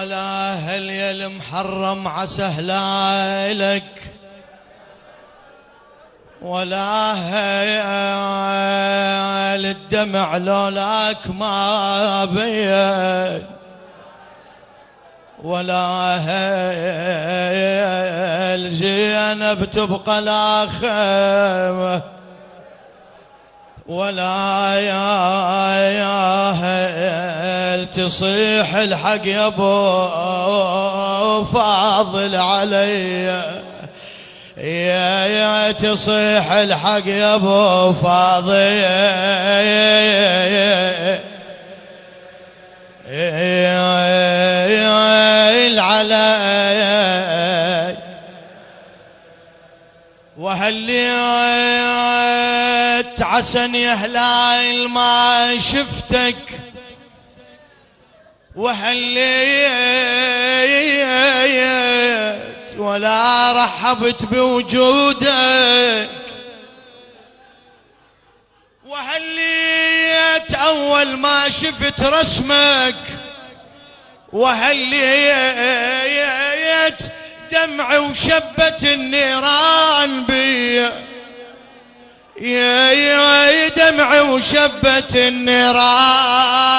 ولا هل يا المحرم عسى هلالك ولا هل الدمع لولاك ما بين ولا هل زينب تبقى لا خيمة ولا يا هل تصيح الحق يا ابو فاضل علي يا تصيح الحق يا ابو فاضل علي وهليت عسن يا هلال ما شفتك وهليت ولا رحبت بوجودك وهليت أول ما شفت رسمك وهليت دمعي وشبت النيران بي يا دمعي وشبت النيران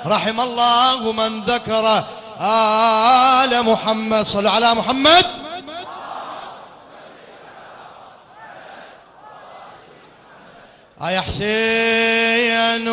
رحم الله من ذكر آل محمد. صلوا على محمد. يا حسين